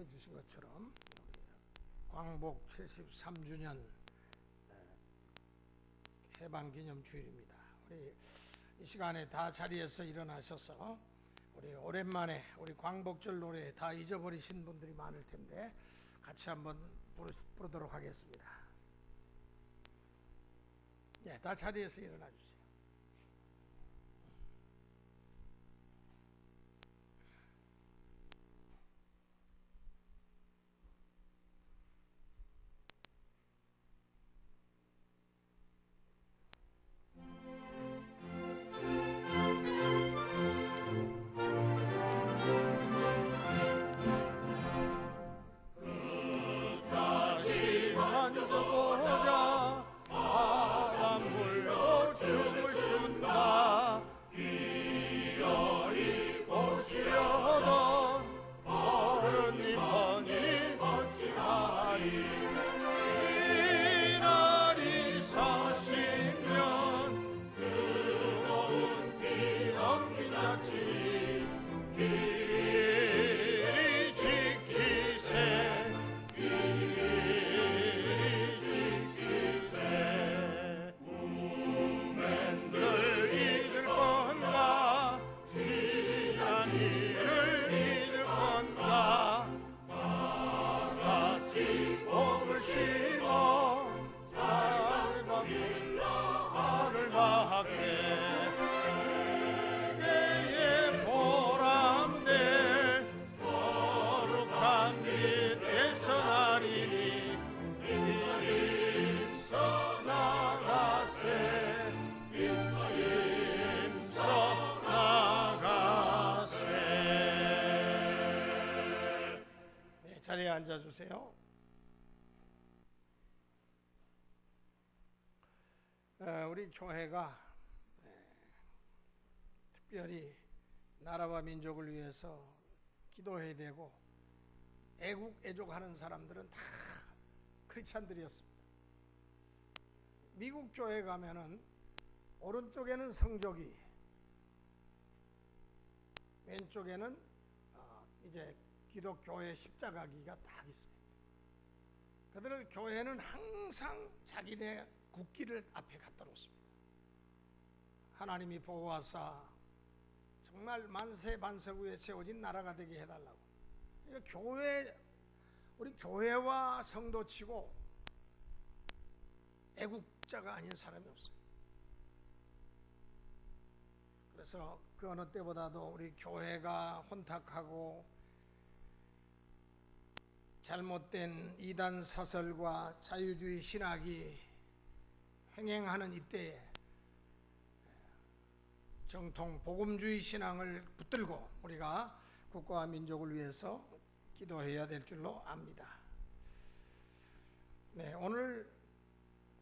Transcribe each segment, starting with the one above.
해주신 것처럼 광복 73주년 해방기념주일입니다. 우리 이 시간에 다 자리에서 일어나셔서 우리 오랜만에 우리 광복절 노래 다 잊어버리신 분들이 많을 텐데 같이 한번 부르도록 하겠습니다. 네, 다 자리에서 일어나 주세요. 만져보자 바람불고 춤을 춘다. 기어이 오시려던 어른님 허니 어찌하리. 이날이 40년 뜨거운 비 넘긴 자치 길이 지키세. 우맨들 잊을 건가 지난 일을 잊을 건가. 다같이 복을 심어 삶의 길로 알을 낳게. 세계의 보람될 거룩한 빛에서 나리니 힘써 나가세. 힘써 나가세. 네, 자리에 앉아주세요. 우리 교회가 특별히 나라와 민족을 위해서 기도해야 되고 애국애족하는 사람들은 다 크리스찬들이었습니다. 미국 교회 가면은 오른쪽에는 성조기, 왼쪽에는 이제 기독교의 십자가기가 딱 있습니다. 그들 교회는 항상 자기네 국기를 앞에 갖다 놓습니다. 하나님이 보호하사 정말 만세 만세구에 세워진 나라가 되게 해달라고. 그러니까 우리 교회와 성도치고 애국자가 아닌 사람이 없어요. 그래서 그 어느 때보다도 우리 교회가 혼탁하고 잘못된 이단 사설과 자유주의 신학이 횡행하는 이때에 정통 복음주의 신앙을 붙들고 우리가 국가와 민족을 위해서 기도해야 될 줄로 압니다. 네, 오늘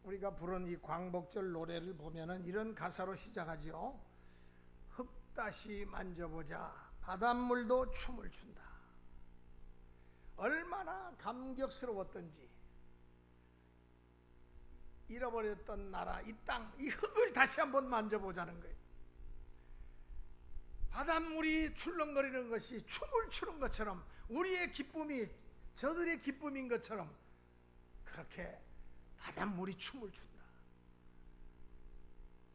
우리가 부른 이 광복절 노래를 보면은 이런 가사로 시작하지요. 흙 다시 만져보자 바닷물도 춤을 춘다. 얼마나 감격스러웠던지. 잃어버렸던 나라, 이 땅, 이 흙을 다시 한번 만져보자는 거예요. 바닷물이 출렁거리는 것이 춤을 추는 것처럼 우리의 기쁨이 저들의 기쁨인 것처럼 그렇게 바닷물이 춤을 춘다.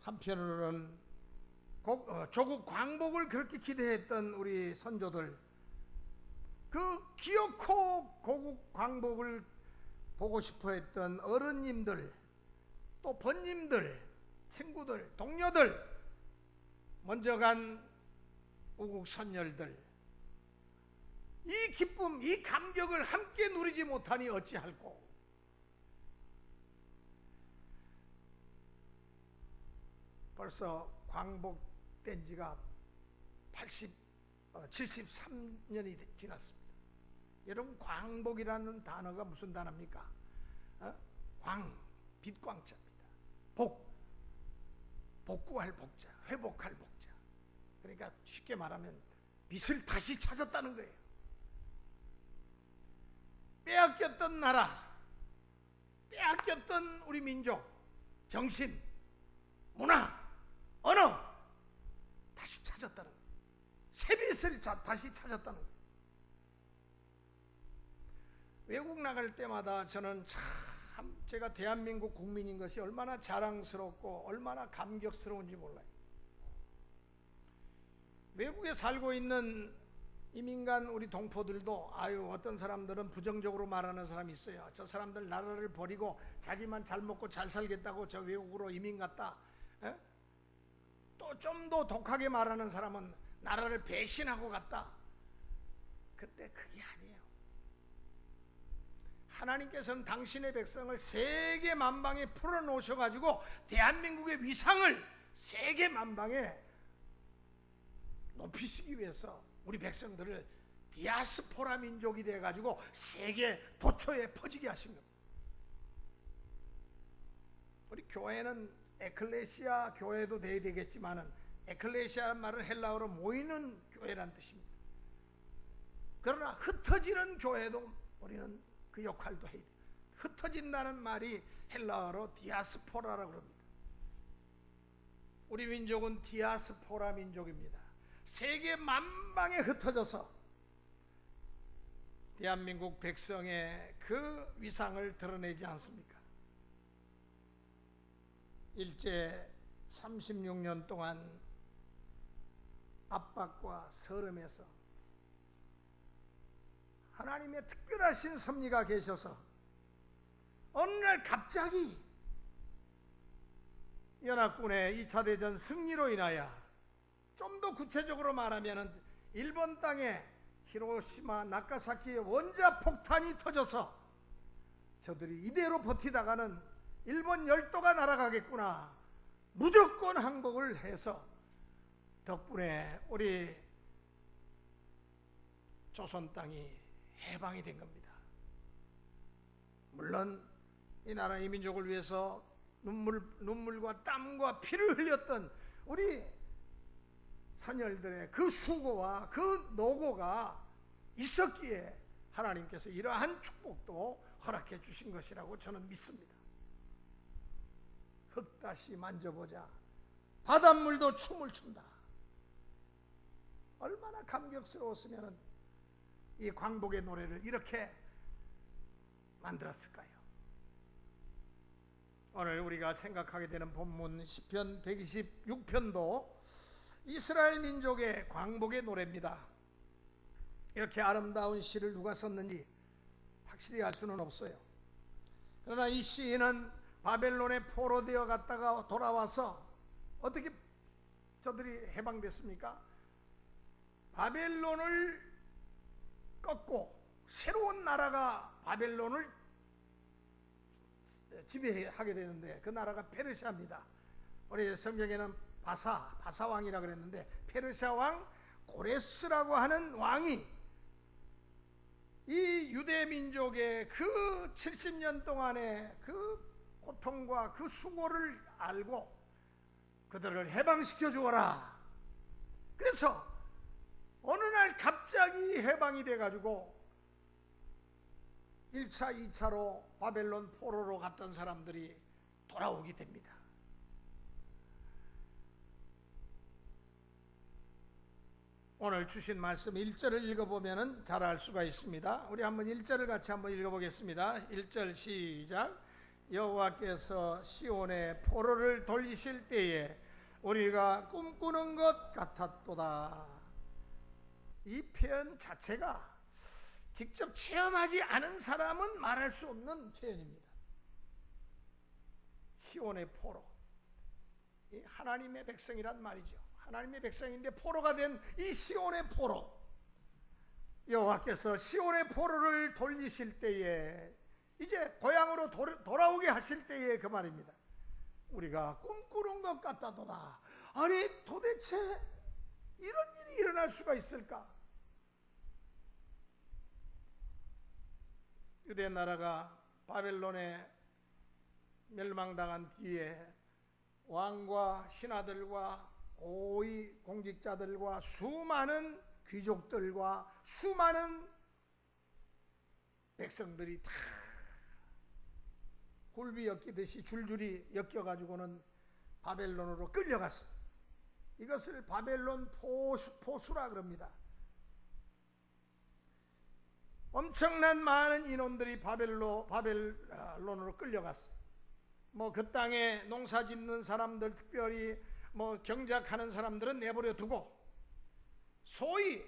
한편으로는 조국 광복을 그렇게 기대했던 우리 선조들, 그 기어코 조국 광복을 보고 싶어 했던 어른님들, 또 번님들, 친구들, 동료들, 먼저 간 우국 선열들, 이 기쁨, 이 감격을 함께 누리지 못하니 어찌할꼬. 벌써 광복된 지가 73년이 지났습니다. 여러분, 광복이라는 단어가 무슨 단어입니까? 빛광자입니다. 복구할 복자, 회복할 복자. 그러니까 쉽게 말하면 빛을 다시 찾았다는 거예요. 빼앗겼던 나라, 빼앗겼던 우리 민족, 정신, 문화, 언어 다시 찾았다는 거예요. 새빛을 다시 찾았다는 거예요. 외국 나갈 때마다 저는 참 제가 대한민국 국민인 것이 얼마나 자랑스럽고 얼마나 감격스러운지 몰라요. 외국에 살고 있는 이민간 우리 동포들도 어떤 사람들은 부정적으로 말하는 사람이 있어요. 저 사람들 나라를 버리고 자기만 잘 먹고 잘 살겠다고 저 외국으로 이민 갔다. 또 좀 더 독하게 말하는 사람은 나라를 배신하고 갔다. 그때 그게 아니에요. 하나님께서는 당신의 백성을 세계 만방에 풀어놓으셔가지고 대한민국의 위상을 세계 만방에 높이시기 위해서 우리 백성들을 디아스포라 민족이 돼가지고 세계 도처에 퍼지게 하신 겁니다. 우리 교회는 에클레시아 교회도 돼야 되겠지만은 에클레시아라는 말은 헬라어로 모이는 교회란 뜻입니다. 그러나 흩어지는 교회도 우리는 그 역할도 해야 돼요. 흩어진다는 말이 헬라어로 디아스포라라고 합니다. 우리 민족은 디아스포라 민족입니다. 세계 만방에 흩어져서 대한민국 백성의 그 위상을 드러내지 않습니까? 일제 36년 동안 압박과 서름에서 하나님의 특별하신 섭리가 계셔서 어느 날 갑자기 연합군의 2차 대전 승리로 인하여 좀 더 구체적으로 말하면 일본 땅에 히로시마, 나가사키의 원자 폭탄이 터져서 저들이 이대로 버티다가는 일본 열도가 날아가겠구나. 무조건 항복을 해서 덕분에 우리 조선 땅이 해방이 된 겁니다. 물론 이 나라 이 민족을 위해서 눈물과 땀과 피를 흘렸던 우리 선열들의 그 수고와 그 노고가 있었기에 하나님께서 이러한 축복도 허락해 주신 것이라고 저는 믿습니다. 흙 다시 만져보자. 바닷물도 춤을 춘다. 얼마나 감격스러웠으면 이 광복의 노래를 이렇게 만들었을까요? 오늘 우리가 생각하게 되는 본문 시편 126편도 이스라엘 민족의 광복의 노래입니다. 이렇게 아름다운 시를 누가 썼는지 확실히 알 수는 없어요. 그러나 이 시인은 바벨론에 포로되어 갔다가 돌아와서 어떻게 저들이 해방됐습니까? 바벨론을 꺾고 새로운 나라가 바벨론을 지배하게 되는데 그 나라가 페르시아입니다. 우리 성경에는 바사 왕이라 그랬는데 페르시아 왕 고레스라고 하는 왕이 이 유대 민족의 그 70년 동안의 그 고통과 그 수고를 알고 그들을 해방시켜 주어라. 그래서 어느 날 갑자기 해방이 돼가지고 1차, 2차로 바벨론 포로로 갔던 사람들이 돌아오게 됩니다. 오늘 주신 말씀 1절을 읽어보면 잘 알 수가 있습니다. 우리 한번 1절을 같이 한번 읽어보겠습니다. 1절 시작. 여호와께서 시온의 포로를 돌리실 때에 우리가 꿈꾸는 것 같았도다. 이 표현 자체가 직접 체험하지 않은 사람은 말할 수 없는 표현입니다. 시온의 포로, 이 하나님의 백성이란 말이죠. 하나님의 백성인데 포로가 된 이 시온의 포로, 여호와께서 시온의 포로를 돌리실 때에 이제 고향으로 돌아오게 하실 때에 그 말입니다. 우리가 꿈꾸는 것 같다도다. 아니 도대체 이런 일이 일어날 수가 있을까? 유대 나라가 바벨론에 멸망당한 뒤에 왕과 신하들과 고위 공직자들과 수많은 귀족들과 수많은 백성들이 다 굴비 엮이듯이 줄줄이 엮여가지고는 바벨론으로 끌려갔습니다. 이것을 바벨론 포수라 그럽니다. 엄청난 많은 인원들이 바벨론으로 끌려갔어. 뭐 그 땅에 농사 짓는 사람들, 특별히 뭐 경작하는 사람들은 내버려 두고, 소위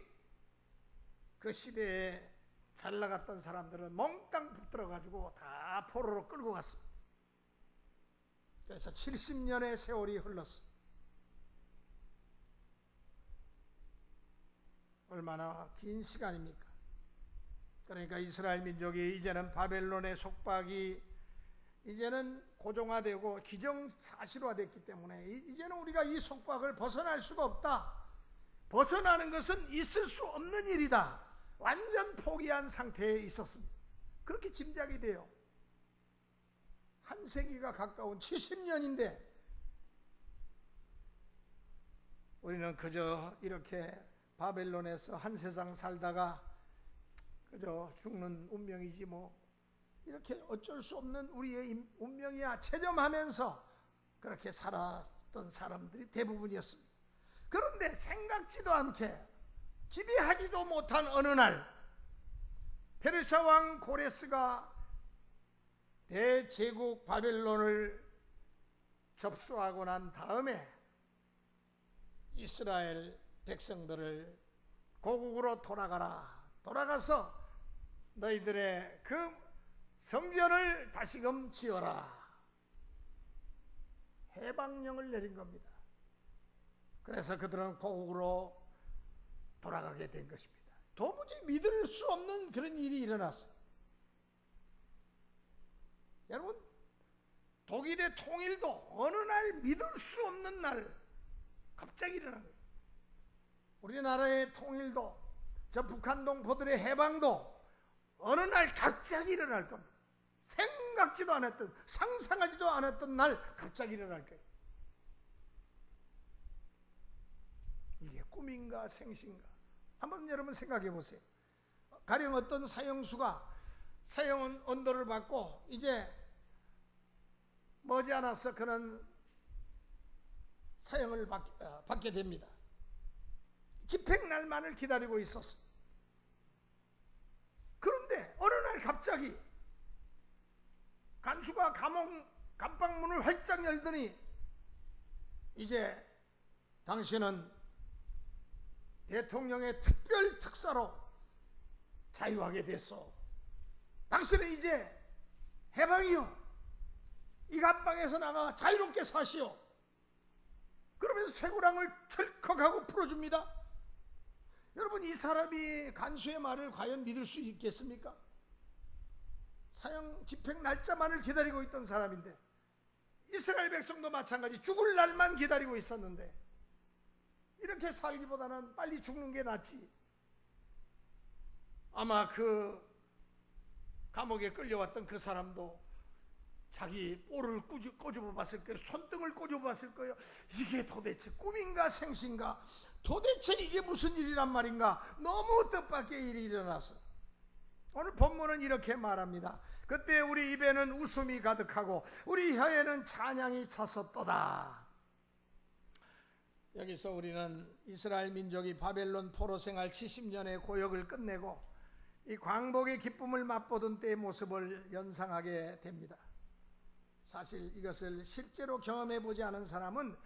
그 시대에 잘 나갔던 사람들은 몽땅 붙들어 가지고 다 포로로 끌고 갔습니다. 그래서 70년의 세월이 흘렀어. 얼마나 긴 시간입니까? 그러니까 이스라엘 민족이 이제는 바벨론의 속박이 이제는 고정화되고 기정사실화됐기 때문에 이제는 우리가 이 속박을 벗어날 수가 없다. 벗어나는 것은 있을 수 없는 일이다. 완전 포기한 상태에 있었습니다. 그렇게 짐작이 돼요. 한 세기가 가까운 70년인데 우리는 그저 이렇게 바벨론에서 한 세상 살다가 그저 죽는 운명이지 뭐 이렇게 어쩔 수 없는 우리의 운명이야 체념하면서 그렇게 살았던 사람들이 대부분이었습니다. 그런데 생각지도 않게 기대하지도 못한 어느 날 페르시아 왕 고레스가 대제국 바벨론을 접수하고 난 다음에 이스라엘 백성들을 고국으로 돌아가서 너희들의 그 성전을 다시금 지어라. 해방령을 내린 겁니다. 그래서 그들은 고국으로 돌아가게 된 것입니다. 도무지 믿을 수 없는 그런 일이 일어났어요. 여러분, 독일의 통일도 어느 날 믿을 수 없는 날 갑자기 일어난 거예요. 우리나라의 통일도, 저 북한 동포들의 해방도 어느 날 갑자기 일어날 겁니다. 생각지도 않았던, 상상하지도 않았던 날 갑자기 일어날 거예요. 이게 꿈인가 생신가? 한번 여러분 생각해 보세요. 가령 어떤 사형수가 사형 언도를 받고 이제 머지않아서 그는 사형을 받게 됩니다. 집행날만을 기다리고 있었어요. 그런데 어느 날 갑자기 간수가 감방문을 활짝 열더니 이제 당신은 대통령의 특별 특사로 자유하게 됐어. 당신은 이제 해방이요. 이 감방에서 나가 자유롭게 사시오. 그러면서 쇠고랑을 철컥하고 풀어줍니다. 여러분, 이 사람이 간수의 말을 과연 믿을 수 있겠습니까? 사형 집행 날짜만을 기다리고 있던 사람인데, 이스라엘 백성도 마찬가지 죽을 날만 기다리고 있었는데 이렇게 살기보다는 빨리 죽는 게 낫지. 아마 그 감옥에 끌려왔던 그 사람도 자기 볼을 꼬집어 봤을 거예요. 손등을 꼬집어 봤을 거예요. 이게 도대체 꿈인가 생신가? 도대체 이게 무슨 일이란 말인가? 너무 뜻밖의 일이 일어나서 오늘 본문은 이렇게 말합니다. 그때 우리 입에는 웃음이 가득하고 우리 혀에는 찬양이 찼었도다. 여기서 우리는 이스라엘 민족이 바벨론 포로 생활 70년의 고역을 끝내고 이 광복의 기쁨을 맛보던 때의 모습을 연상하게 됩니다. 사실 이것을 실제로 경험해 보지 않은 사람은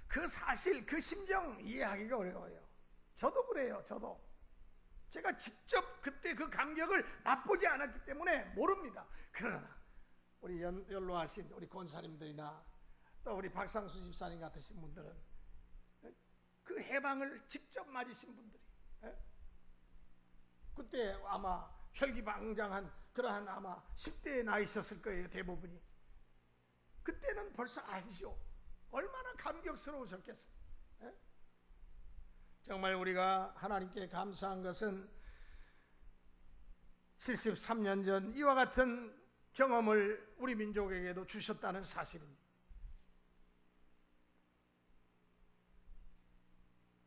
그 사실, 그 심정 이해하기가 어려워요. 저도 그래요. 저도 제가 직접 그때 그 감격을 맛보지 않았기 때문에 모릅니다. 그러나 우리 연로하신 우리 권사님들이나 또 우리 박상수 집사님 같으신 분들은 그 해방을 직접 맞으신 분들이 그때 아마 혈기방장한 그러한 아마 10대에 나이셨을 거예요. 대부분이. 그때는 벌써 알죠. 얼마나 감격스러우셨겠어요. 정말 우리가 하나님께 감사한 것은 73년 전 이와 같은 경험을 우리 민족에게도 주셨다는 사실입니다.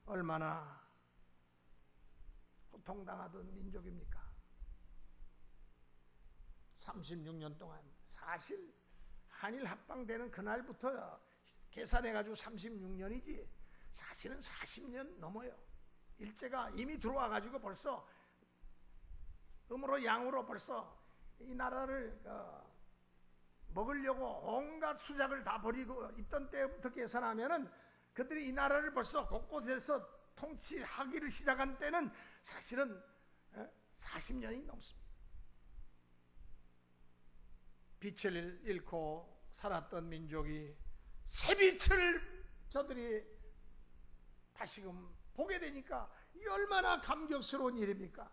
얼마나 고통당하던 민족입니까? 36년 동안 사실 한일 합방되는 그날부터 계산해가지고 36년이지 사실은 40년 넘어요. 일제가 이미 들어와가지고 벌써 음으로 양으로 벌써 이 나라를 먹으려고 온갖 수작을 다 벌이고 있던 때부터 계산하면은 그들이 이 나라를 벌써 곳곳에서 통치하기를 시작한 때는 사실은 40년이 넘습니다. 빛을 잃고 살았던 민족이 새빛을 저들이 다시금 보게 되니까 이 얼마나 감격스러운 일입니까?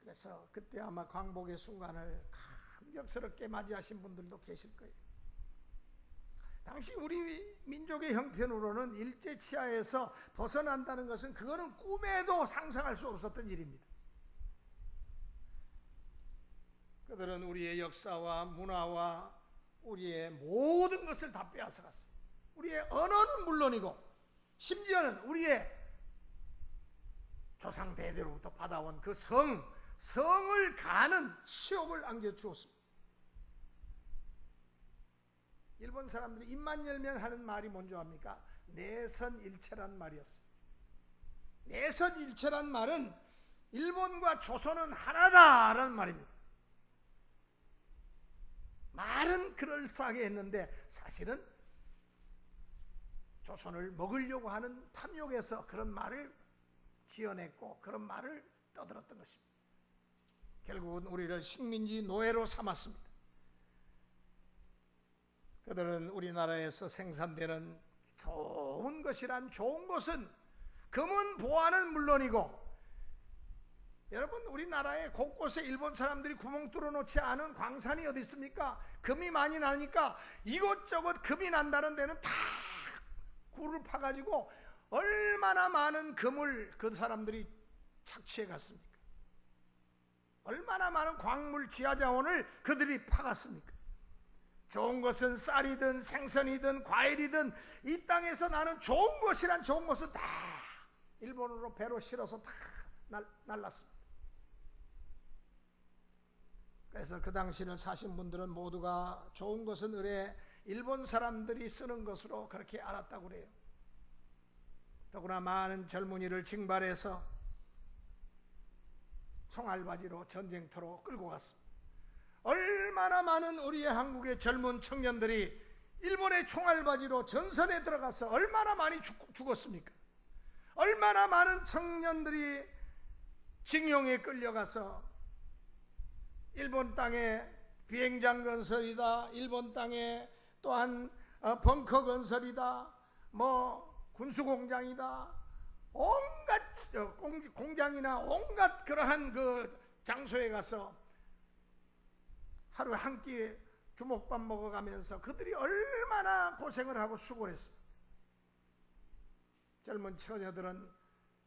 그래서 그때 아마 광복의 순간을 감격스럽게 맞이하신 분들도 계실 거예요. 당시 우리 민족의 형편으로는 일제치하에서 벗어난다는 것은 그거는 꿈에도 상상할 수 없었던 일입니다. 그들은 우리의 역사와 문화와 우리의 모든 것을 다 빼앗아갔어요. 우리의 언어는 물론이고 심지어는 우리의 조상 대대로부터 받아온 그 성을 가는 치욕을 안겨주었습니다. 일본 사람들이 입만 열면 하는 말이 뭔지 압니까? 내선일체란 말이었어요. 내선일체란 말은 일본과 조선은 하나다라는 말입니다. 말은 그럴싸하게 했는데 사실은 조선을 먹으려고 하는 탐욕에서 그런 말을 지어냈고 그런 말을 떠들었던 것입니다. 결국은 우리를 식민지 노예로 삼았습니다. 그들은 우리나라에서 생산되는 좋은 것이란 좋은 것은 금은 보화는 물론이고, 여러분 우리나라에 곳곳에 일본 사람들이 구멍 뚫어놓지 않은 광산이 어디 있습니까? 금이 많이 나니까 이곳저곳 금이 난다는 데는 다 굴을 파가지고 얼마나 많은 금을 그 사람들이 착취해 갔습니까? 얼마나 많은 광물 지하자원을 그들이 파갔습니까? 좋은 것은 쌀이든 생선이든 과일이든 이 땅에서 나는 좋은 것이란 좋은 것은 다 일본으로 배로 실어서 다 날랐습니다. 그래서 그 당시를 사신 분들은 모두가 좋은 것은 의뢰 일본 사람들이 쓰는 것으로 그렇게 알았다고 그래요. 더구나 많은 젊은이를 징발해서 총알바지로 전쟁터로 끌고 갔습니다. 얼마나 많은 우리의 한국의 젊은 청년들이 일본의 총알바지로 전선에 들어가서 얼마나 많이 죽었습니까? 얼마나 많은 청년들이 징용에 끌려가서 일본 땅에 비행장 건설이다, 일본 땅에 또한 벙커 건설이다, 뭐 군수공장이다, 온갖 공장이나 온갖 그러한 그 장소에 가서 하루에 한 끼 주먹밥 먹어가면서 그들이 얼마나 고생을 하고 수고를 했습니다. 젊은 처녀들은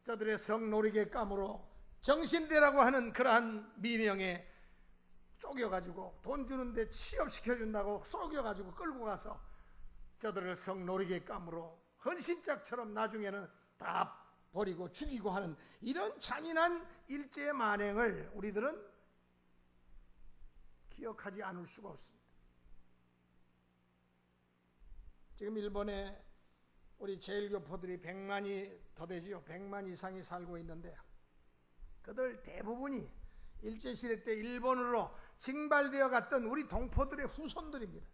저들의 성놀이객감으로 정신대라고 하는 그러한 미명에 쪼개가지고 돈 주는데 취업시켜준다고 속여가지고 끌고 가서 저들을 성놀이객감으로 헌신짝처럼 나중에는 다 버리고 죽이고 하는 이런 잔인한 일제의 만행을 우리들은 기억하지 않을 수가 없습니다. 지금 일본에 우리 제일교포들이 100만이 더 되지요. 100만 이상이 살고 있는데 그들 대부분이 일제시대 때 일본으로 징발되어 갔던 우리 동포들의 후손들입니다.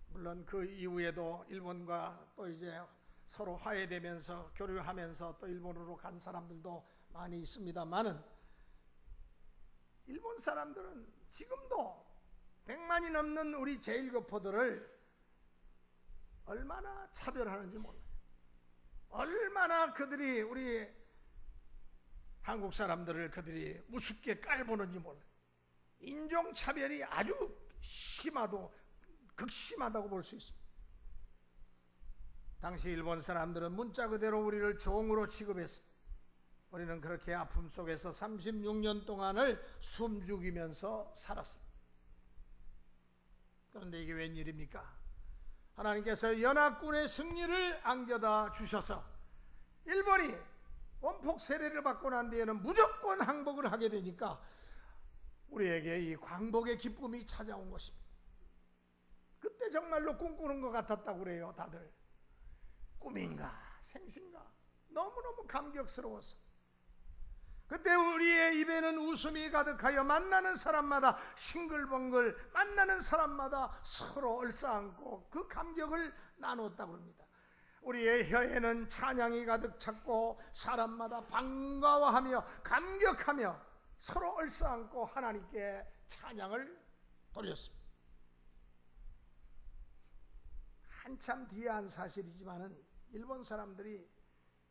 물론 그 이후에도 일본과 또 이제 서로 화해되면서 교류하면서 또 일본으로 간 사람들도 많이 있습니다만은 일본 사람들은 지금도 100만이 넘는 우리 제일교포들을 얼마나 차별하는지 몰라요. 얼마나 그들이 우리 한국 사람들을 그들이 우습게 깔보는지 몰라요. 인종차별이 아주 극심하다고 볼 수 있습니다. 당시 일본 사람들은 문자 그대로 우리를 종으로 취급했습니다. 우리는 그렇게 아픔 속에서 36년 동안을 숨죽이면서 살았습니다. 그런데 이게 웬일입니까? 하나님께서 연합군의 승리를 안겨다 주셔서 일본이 원폭 세례를 받고 난 뒤에는 무조건 항복을 하게 되니까 우리에게 이 광복의 기쁨이 찾아온 것입니다. 그때 정말로 꿈꾸는 것 같았다고 그래요. 다들 꿈인가 생신가 너무너무 감격스러워서 그때 우리의 입에는 웃음이 가득하여 만나는 사람마다 싱글벙글, 만나는 사람마다 서로 얼싸안고 그 감격을 나누었다고 합니다. 우리의 혀에는 찬양이 가득 찼고 사람마다 반가워하며 감격하며 서로 얼싸안고 하나님께 찬양을 돌렸습니다. 한참 뒤에 한 사실이지만은 일본 사람들이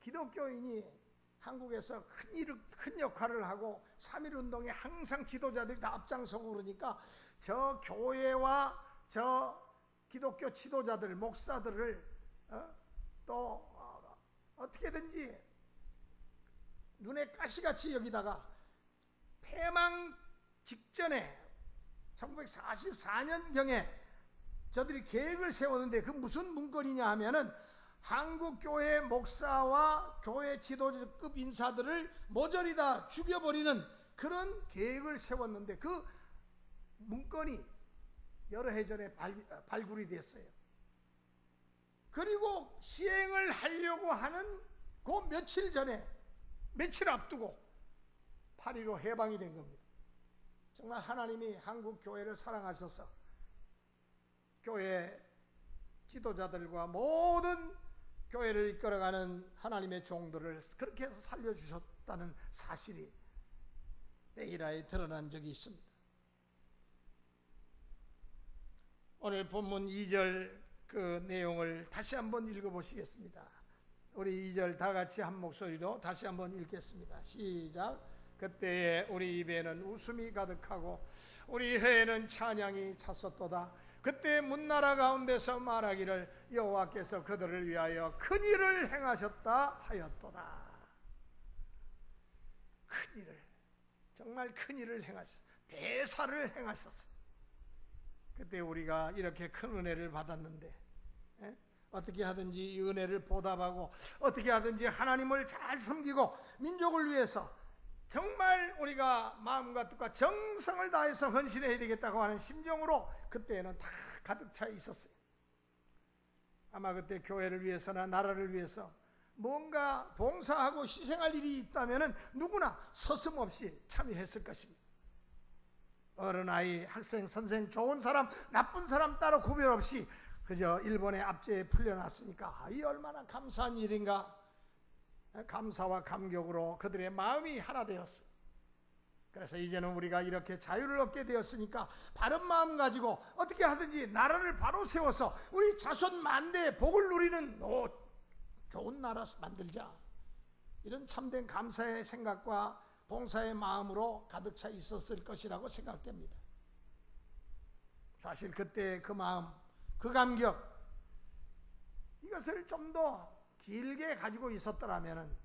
기독교인이 한국에서 큰 역할을 하고 3.1운동에 항상 지도자들이 다 앞장서고 그러니까 저 교회와 저 기독교 지도자들, 목사들을 또 어떻게든지 눈에 가시같이 여기다가 폐망 직전에 1944년경에 저들이 계획을 세웠는데 그 무슨 문건이냐 하면은 한국교회 목사와 교회 지도자급 인사들을 모조리 다 죽여버리는 그런 계획을 세웠는데 그 문건이 여러 해 전에 발굴이 됐어요. 그리고 시행을 하려고 하는 그 며칠 전에, 며칠 앞두고 8.15 해방이 된 겁니다. 정말 하나님이 한국 교회를 사랑하셔서 교회 지도자들과 모든 교회를 이끌어가는 하나님의 종들을 그렇게 해서 살려주셨다는 사실이 백일하에 드러난 적이 있습니다. 오늘 본문 2절 그 내용을 다시 한번 읽어보시겠습니다. 우리 2절 다 같이 한 목소리로 다시 한번 읽겠습니다. 시작. 그때에 우리 입에는 웃음이 가득하고 우리 혀에는 찬양이 찼었도다. 그때 문나라 가운데서 말하기를 여호와께서 그들을 위하여 큰 일을 행하셨다 하였도다. 큰 일을, 정말 큰 일을 행하셨어요. 대사를 행하셨어요. 그때 우리가 이렇게 큰 은혜를 받았는데 어떻게 하든지 이 은혜를 보답하고 어떻게 하든지 하나님을 잘 섬기고 민족을 위해서 정말 우리가 마음과 뜻과 정성을 다해서 헌신해야 되겠다고 하는 심정으로 그때는 다 가득 차 있었어요. 아마 그때 교회를 위해서나 나라를 위해서 뭔가 봉사하고 희생할 일이 있다면 누구나 서슴없이 참여했을 것입니다. 어른, 아이, 학생, 선생, 좋은 사람, 나쁜 사람 따로 구별 없이 그저 일본의 압제에 풀려났으니까 이 얼마나 감사한 일인가. 감사와 감격으로 그들의 마음이 하나 되었어요. 그래서 이제는 우리가 이렇게 자유를 얻게 되었으니까 바른 마음 가지고 어떻게 하든지 나라를 바로 세워서 우리 자손 만대의 복을 누리는 좋은 나라 만들자. 이런 참된 감사의 생각과 봉사의 마음으로 가득 차 있었을 것이라고 생각됩니다. 사실 그때 그 마음, 그 감격, 이것을 좀 더 길게 가지고 있었더라면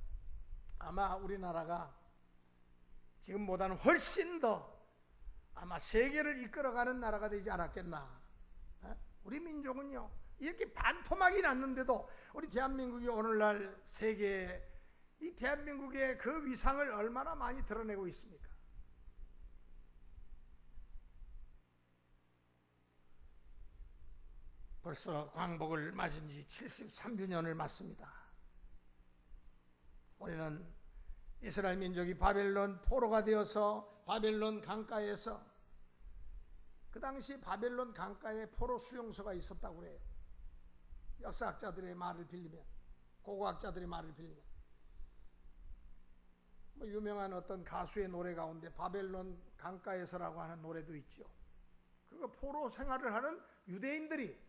아마 우리나라가 지금보다는 훨씬 더 아마 세계를 이끌어가는 나라가 되지 않았겠나. 우리 민족은요 이렇게 반토막이 났는데도 우리 대한민국이 오늘날 세계에 이 대한민국의 그 위상을 얼마나 많이 드러내고 있습니까? 벌써 광복을 맞은 지 73주년을 맞습니다. 우리는 이스라엘 민족이 바벨론 포로가 되어서 바벨론 강가에서 그 당시 바벨론 강가에 포로 수용소가 있었다고 그래요. 역사학자들의 말을 빌리면, 고고학자들의 말을 빌리면 유명한 어떤 가수의 노래 가운데 바벨론 강가에서라고 하는 노래도 있죠. 그거 포로 생활을 하는 유대인들이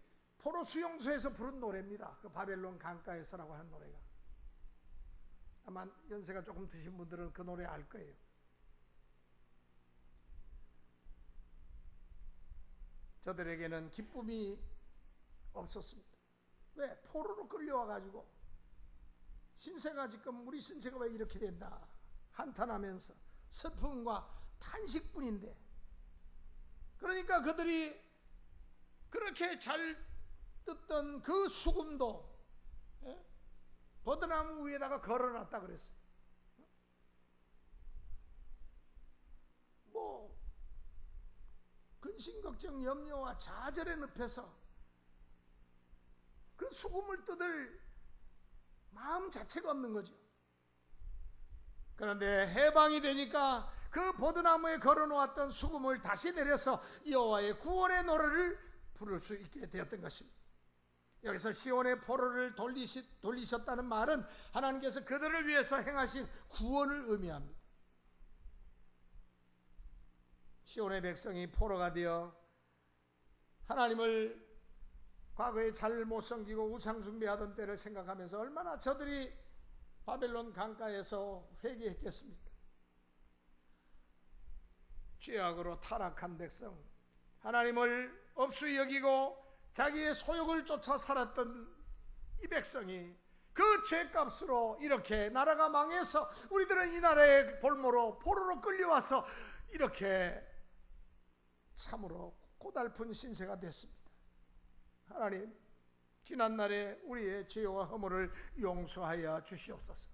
포로 수용소에서 부른 노래입니다. 그 바벨론 강가에서라고 하는 노래가. 아마 연세가 조금 드신 분들은 그 노래 알 거예요. 저들에게는 기쁨이 없었습니다. 왜? 포로로 끌려와가지고 신세가 지금 우리 신세가 왜 이렇게 된다 한탄하면서 슬픔과 탄식뿐인데, 그러니까 그들이 그렇게 잘 뜯던 그 수금도 버드나무 위에다가 걸어놨다 그랬어요. 뭐 근심 걱정 염려와 좌절의 늪에서 그 수금을 뜯을 마음 자체가 없는 거죠. 그런데 해방이 되니까 그 포도나무에 걸어놓았던 수금을 다시 내려서 여호와의 구원의 노래를 부를 수 있게 되었던 것입니다. 여기서 시온의 포로를 돌리셨다는 말은 하나님께서 그들을 위해서 행하신 구원을 의미합니다. 시온의 백성이 포로가 되어 하나님을 과거에 잘 못 섬기고 우상 숭배하던 때를 생각하면서 얼마나 저들이 바벨론 강가에서 회개했겠습니까? 죄악으로 타락한 백성, 하나님을 업수히 여기고 자기의 소욕을 쫓아 살았던 이 백성이 그 죄값으로 이렇게 나라가 망해서 우리들은 이 나라의 볼모로 포로로 끌려와서 이렇게 참으로 고달픈 신세가 됐습니다. 하나님, 지난날에 우리의 죄와 허물을 용서하여 주시옵소서.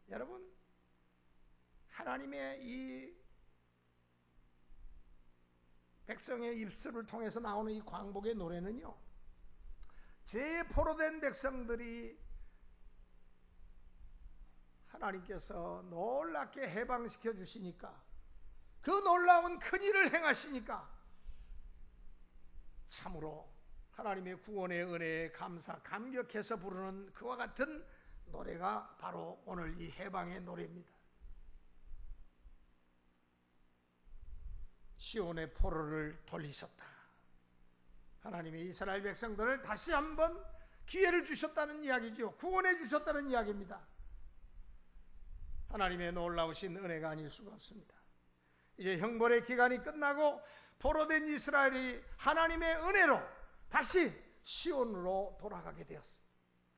여러분, 하나님의 이 백성의 입술을 통해서 나오는 이 광복의 노래는요, 죄에 포로된 백성들이 하나님께서 놀랍게 해방시켜 주시니까, 그 놀라운 큰 일을 행하시니까 참으로 하나님의 구원의 은혜에 감격해서 부르는 그와 같은 노래가 바로 오늘 이 해방의 노래입니다. 시온의 포로를 돌리셨다. 하나님이 이스라엘 백성들을 다시 한번 기회를 주셨다는 이야기죠. 구원해 주셨다는 이야기입니다. 하나님의 놀라우신 은혜가 아닐 수가 없습니다. 이제 형벌의 기간이 끝나고 포로된 이스라엘이 하나님의 은혜로 다시 시온으로 돌아가게 되었어요.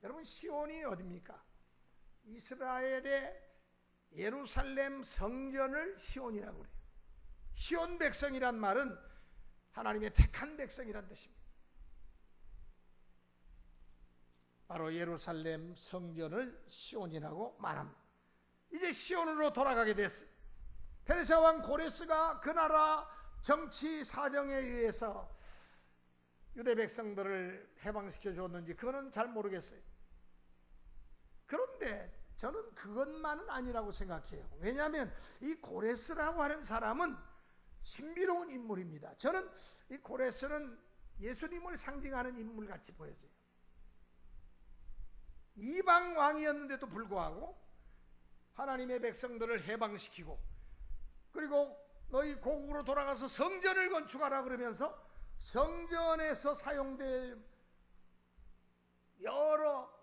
여러분, 시온이 어디입니까? 이스라엘의 예루살렘 성전을 시온이라고 그래요. 시온 백성이란 말은 하나님의 택한 백성이란 뜻입니다. 바로 예루살렘 성전을 시온이라고 말합니다. 이제 시온으로 돌아가게 됐어요. 페르시아 왕 고레스가 그 나라 정치 사정에 의해서 유대 백성들을 해방시켜 줬는지 그거는 잘 모르겠어요. 그런데 저는 그것만은 아니라고 생각해요. 왜냐하면 이 고레스라고 하는 사람은 신비로운 인물입니다. 저는 이 고레스는 예수님을 상징하는 인물같이 보여져요. 이방 왕이었는데도 불구하고 하나님의 백성들을 해방시키고, 그리고 너희 고국으로 돌아가서 성전을 건축하라 그러면서 성전에서 사용될 여러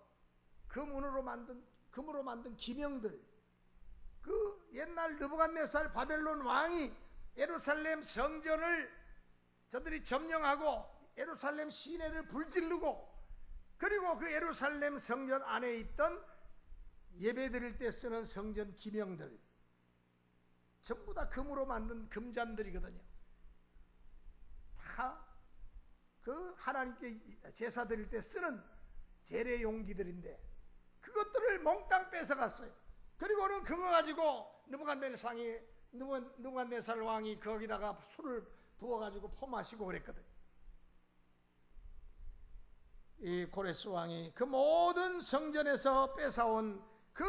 금으로 만든 기명들, 그 옛날 느부갓네살 바벨론 왕이 예루살렘 성전을 저들이 점령하고 예루살렘 시내를 불지르고, 그리고 그 예루살렘 성전 안에 있던 예배드릴 때 쓰는 성전 기명들 전부 다 금으로 만든 금잔들이거든요. 다 그 하나님께 제사 드릴 때 쓰는 제례 용기들인데 그것들을 몽땅 뺏어갔어요. 그리고는 그거 가지고 느부갓네살 왕이 거기다가 술을 부어가지고 퍼마시고 그랬거든요. 이 고레스 왕이 그 모든 성전에서 뺏어온 그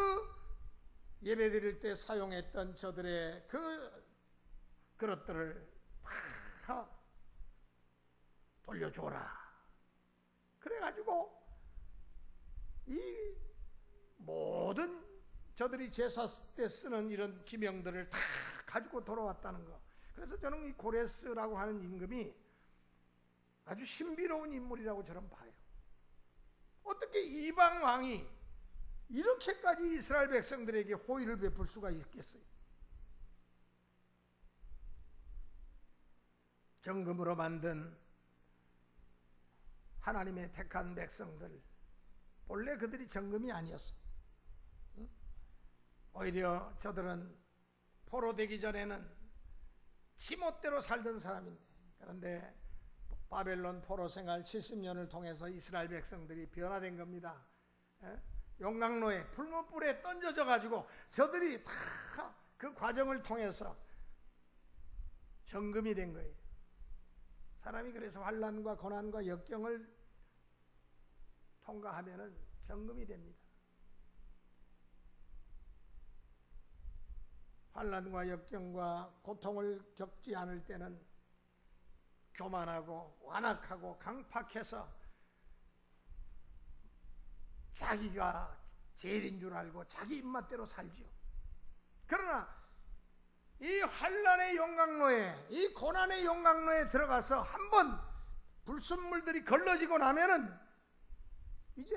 예배드릴 때 사용했던 저들의 그 그릇들을 다 돌려줘라. 그래가지고 이 모든 저들이 제사 때 쓰는 이런 기명들을 다 가지고 돌아왔다는 거. 그래서 저는 이 고레스라고 하는 임금이 아주 신비로운 인물이라고 저는 봐요. 어떻게 이방 왕이 이렇게까지 이스라엘 백성들에게 호의를 베풀 수가 있겠어요? 정금으로 만든 하나님의 택한 백성들, 본래 그들이 정금이 아니었어요. 오히려 저들은 포로되기 전에는 지멋대로 살던 사람인데, 그런데 바벨론 포로 생활 70년을 통해서 이스라엘 백성들이 변화된 겁니다. 용광로에 불못불에 던져져 가지고 저들이 다 그 과정을 통해서 정금이 된 거예요. 사람이 그래서 환난과 고난과 역경을 통과하면은 정금이 됩니다. 환난과 역경과 고통을 겪지 않을 때는 교만하고 완악하고 강팍해서 자기가 제일인 줄 알고 자기 입맛대로 살지요. 그러나 이 환난의 용광로에, 이 고난의 용광로에 들어가서 한번 불순물들이 걸러지고 나면은 이제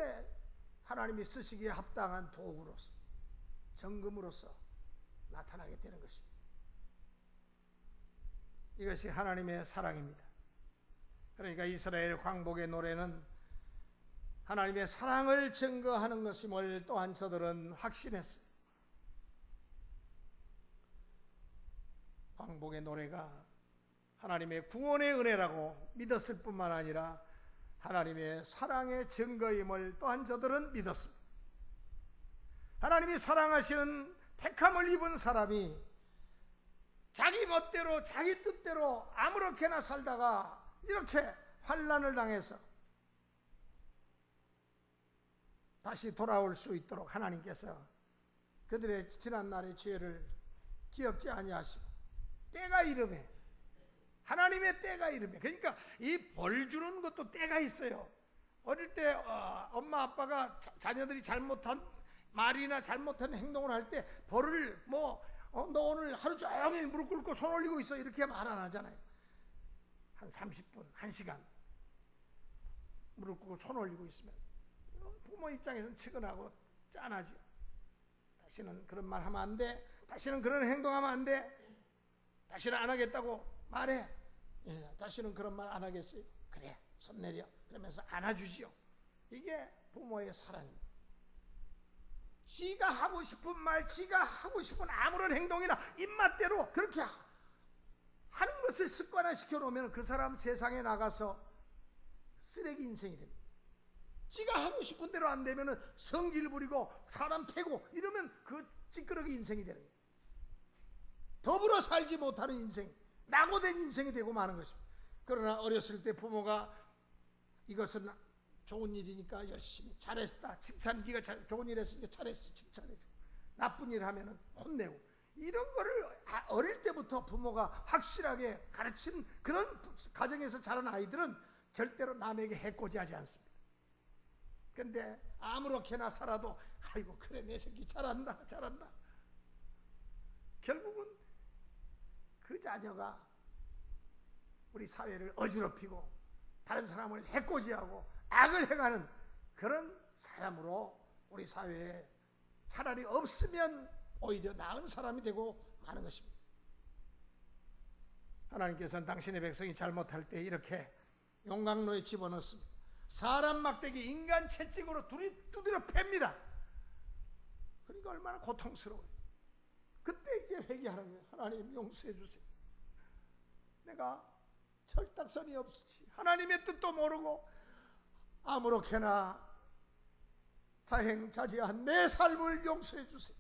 하나님이 쓰시기에 합당한 도구로서, 정금으로서 나타나게 되는 것입니다. 이것이 하나님의 사랑입니다. 그러니까 이스라엘 광복의 노래는 하나님의 사랑을 증거하는 것임을 또한 저들은 확신했습니다. 광복의 노래가 하나님의 구원의 은혜라고 믿었을 뿐만 아니라 하나님의 사랑의 증거임을 또한 저들은 믿었습니다. 하나님이 사랑하시는 택함을 입은 사람이 자기 멋대로 자기 뜻대로 아무렇게나 살다가 이렇게 환난을 당해서 다시 돌아올 수 있도록 하나님께서 그들의 지난날의 죄를 기억지 아니하시고 때가 이름에, 하나님의 때가 이름에, 그러니까 이 벌 주는 것도 때가 있어요. 어릴 때 엄마 아빠가 자녀들이 잘못한 말이나 잘못한 행동을 할 때 벌을 너 오늘 하루 종일 무릎 꿇고 손 올리고 있어 이렇게 말 안 하잖아요. 한 30분, 1시간 무릎 꿇고 손 올리고 있으면 부모 입장에서는 측은하고 짠하죠. 다시는 그런 말 하면 안 돼. 다시는 그런 행동하면 안 돼. 다시는 안 하겠다고 말해. 예, 다시는 그런 말 안 하겠어요. 그래, 손 내려. 그러면서 안아주지요. 이게 부모의 사랑입니다. 지가 하고 싶은 말, 지가 하고 싶은 아무런 행동이나 입맛대로 그렇게 하는 것을 습관화시켜 놓으면 그 사람 세상에 나가서 쓰레기 인생이 됩니다. 지가 하고 싶은 대로 안 되면 성질 부리고 사람 패고 이러면 그 찌끄러기 인생이 되는 거예요. 더불어 살지 못하는 인생, 낙오된 인생이 되고 마는 것입니다. 그러나 어렸을 때 부모가 이것은 좋은 일이니까 열심히 잘했다, 칭찬, 네가 좋은 일 했으니까 잘했어, 칭찬해주고, 나쁜 일 하면 혼내고, 이런 거를 어릴 때부터 부모가 확실하게 가르친 그런 가정에서 자란 아이들은 절대로 남에게 해코지하지 않습니다. 근데 아무렇게나 살아도 아이고 그래 내 새끼 잘한다 잘한다, 결국은 그 자녀가 우리 사회를 어지럽히고 다른 사람을 해코지하고 악을 행하는 그런 사람으로 우리 사회에 차라리 없으면 오히려 나은 사람이 되고 마는 것입니다. 하나님께서는 당신의 백성이 잘못할 때 이렇게 용광로에 집어넣습니다. 사람 막대기 인간 채찍으로 두드려 팹니다. 그러니까 얼마나 고통스러워요. 그때 이제 회개하는 거예요. 하나님 용서해 주세요. 내가 철딱선이 없이 하나님의 뜻도 모르고 아무렇게나 자행자지한 내 삶을 용서해 주세요.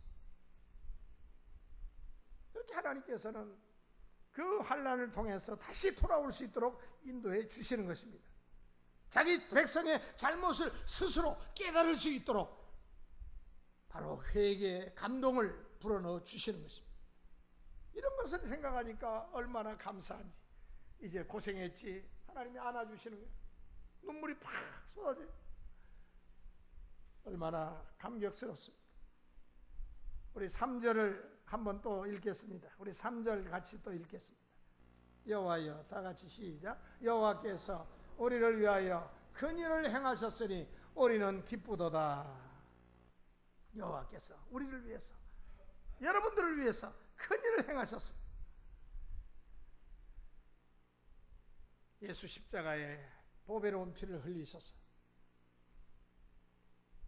그렇게 하나님께서는 그 환난을 통해서 다시 돌아올 수 있도록 인도해 주시는 것입니다. 자기 백성의 잘못을 스스로 깨달을 수 있도록 바로 회개의 감동을 불어넣어 주시는 것입니다. 이런 것을 생각하니까 얼마나 감사한지. 이제 고생했지, 하나님이 안아주시는 거예요. 눈물이 팍 쏟아져요. 얼마나 감격스럽습니까? 우리 3절을 한번 또 읽겠습니다. 우리 3절 같이 또 읽겠습니다. 여호와여, 다 같이 시작. 여호와께서 우리를 위하여 큰 일을 행하셨으니 우리는 기쁘도다. 여호와께서 우리를 위해서, 여러분들을 위해서 큰 일을 행하셨습니다. 예수 십자가에 보배로운 피를 흘리셔서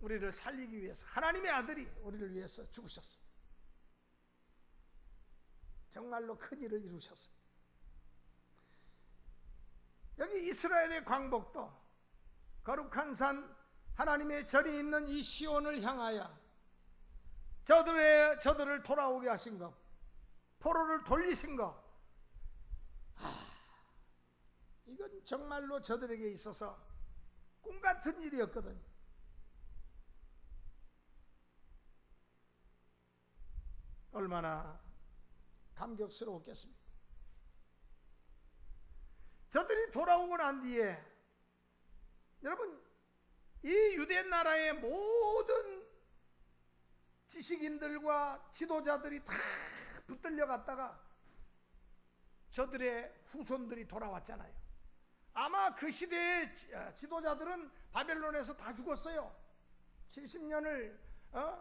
우리를 살리기 위해서, 하나님의 아들이 우리를 위해서 죽으셨어요. 정말로 큰 일을 이루셨어요. 여기 이스라엘의 광복도 거룩한 산 하나님의 절이 있는 이 시온을 향하여 저들을 돌아오게 하신 것, 포로를 돌리신 것, 이건 정말로 저들에게 있어서 꿈같은 일이었거든요. 얼마나 감격스러웠겠습니까? 저들이 돌아오고 난 뒤에 여러분, 이 유대 나라의 모든 지식인들과 지도자들이 다 붙들려 갔다가 저들의 후손들이 돌아왔잖아요. 아마 그 시대의 지도자들은 바벨론에서 다 죽었어요. 70년을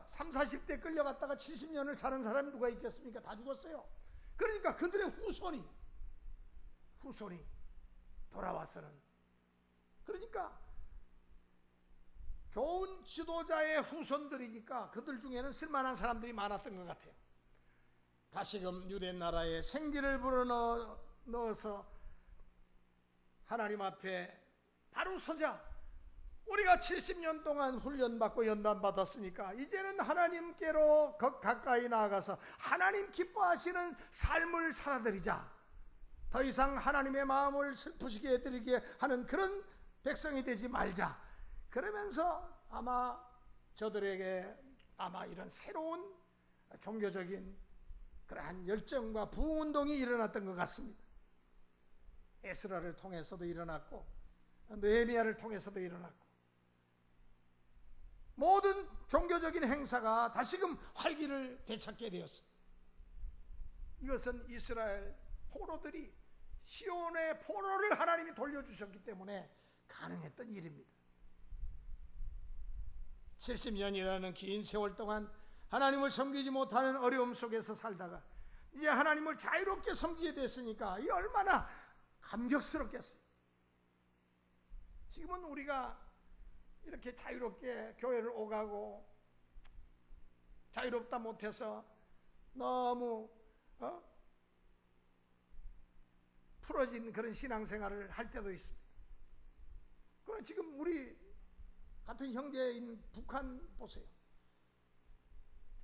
3, 40대 끌려갔다가 70년을 사는 사람이 누가 있겠습니까? 다 죽었어요. 그러니까 그들의 후손이 돌아와서는, 그러니까 좋은 지도자의 후손들이니까 그들 중에는 쓸만한 사람들이 많았던 것 같아요. 다시금 유대 나라에 생기를 불어넣어서 하나님 앞에 바로 서자. 우리가 70년 동안 훈련받고 연단받았으니까 이제는 하나님께로 가까이 나아가서 하나님 기뻐하시는 삶을 살아드리자. 더 이상 하나님의 마음을 슬프시게 해드리게 하는 그런 백성이 되지 말자. 그러면서 아마 저들에게 이런 새로운 종교적인 그러한 열정과 부흥운동이 일어났던 것 같습니다. 에스라를 통해서도 일어났고 느헤미야를 통해서도 일어났고 모든 종교적인 행사가 다시금 활기를 되찾게 되었습니다. 이것은 이스라엘 포로들이 시온의 포로를 하나님이 돌려주셨기 때문에 가능했던 일입니다. 70년이라는 긴 세월 동안 하나님을 섬기지 못하는 어려움 속에서 살다가 이제 하나님을 자유롭게 섬기게 됐으니까 이 얼마나 감격스럽겠어요. 지금은 우리가 이렇게 자유롭게 교회를 오가고 자유롭다 못해서 너무 풀어진 그런 신앙생활을 할 때도 있습니다. 그러나 지금 우리 같은 형제인 북한 보세요.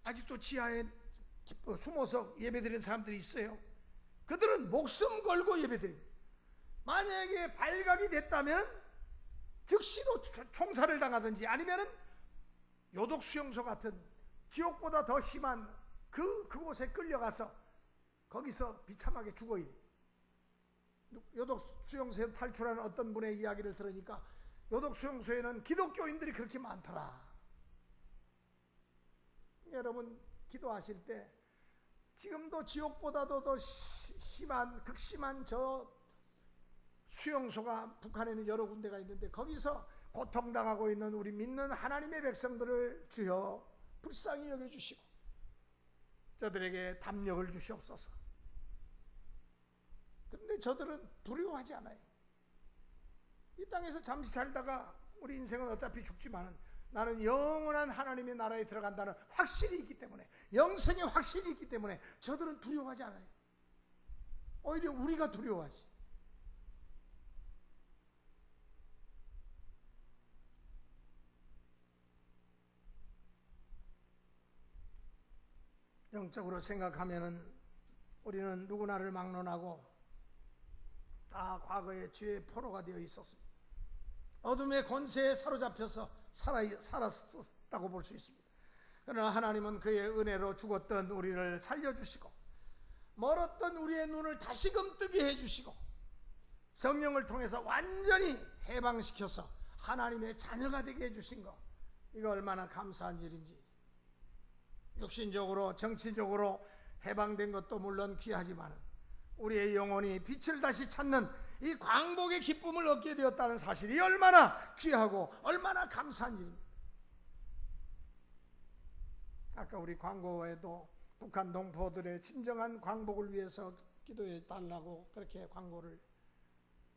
아직도 지하에 숨어서 예배드리는 사람들이 있어요. 그들은 목숨 걸고 예배드립니다. 만약에 발각이 됐다면 즉시로 총살을 당하든지 아니면은 요독 수용소 같은 지옥보다 더 심한 그곳에 끌려가서 거기서 비참하게 죽어야 돼. 요독 수용소에 탈출하는 어떤 분의 이야기를 들으니까 요독 수용소에는 기독교인들이 그렇게 많더라. 여러분 기도하실 때 지금도 지옥보다도 더 심한 극심한 저 수용소가 북한에는 여러 군데가 있는데 거기서 고통당하고 있는 우리 믿는 하나님의 백성들을 주여 불쌍히 여겨주시고 저들에게 담력을 주시옵소서. 그런데 저들은 두려워하지 않아요. 이 땅에서 잠시 살다가 우리 인생은 어차피 죽지만은 나는 영원한 하나님의 나라에 들어간다는 확신이 있기 때문에, 영생의 확신이 있기 때문에 저들은 두려워하지 않아요. 오히려 우리가 두려워하지. 영적으로 생각하면은 우리는 누구나를 막론하고 다 과거의 죄의 포로가 되어 있었습니다. 어둠의 권세에 사로잡혀서 살았다고 볼 수 있습니다. 그러나 하나님은 그의 은혜로 죽었던 우리를 살려주시고 멀었던 우리의 눈을 다시금 뜨게 해주시고 성령을 통해서 완전히 해방시켜서 하나님의 자녀가 되게 해주신 것, 이거 얼마나 감사한 일인지. 육신적으로 정치적으로 해방된 것도 물론 귀하지만 우리의 영혼이 빛을 다시 찾는 이 광복의 기쁨을 얻게 되었다는 사실이 얼마나 귀하고 얼마나 감사한 일입니다. 아까 우리 광고에도 북한 동포들의 진정한 광복을 위해서 기도해 달라고 그렇게 광고를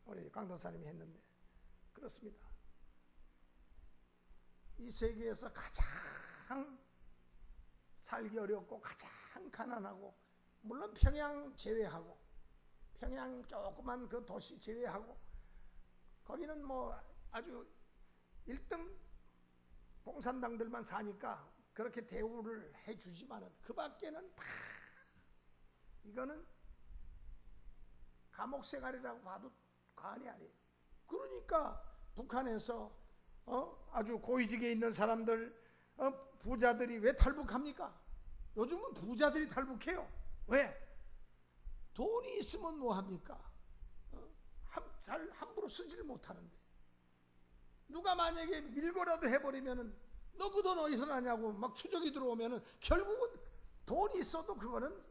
우리 강도사님이 했는데, 그렇습니다. 이 세계에서 가장 살기 어렵고 가장 가난하고, 물론 평양 제외하고, 평양 조그만 그 도시 제외하고, 거기는 뭐 아주 1등 공산당들만 사니까 그렇게 대우를 해주지만은 그 밖에는 다 이거는 감옥 생활이라고 봐도 과언이 아니에요. 그러니까 북한에서 아주 고위직에 있는 사람들, 부자들이 왜 탈북합니까? 요즘은 부자들이 탈북해요. 왜? 돈이 있으면 뭐합니까? 잘 함부로 쓰지를 못하는데 누가 만약에 밀고라도 해버리면은 너 그 돈 어디서 나냐고 막 추적이 들어오면은 결국은 돈이 있어도 그거는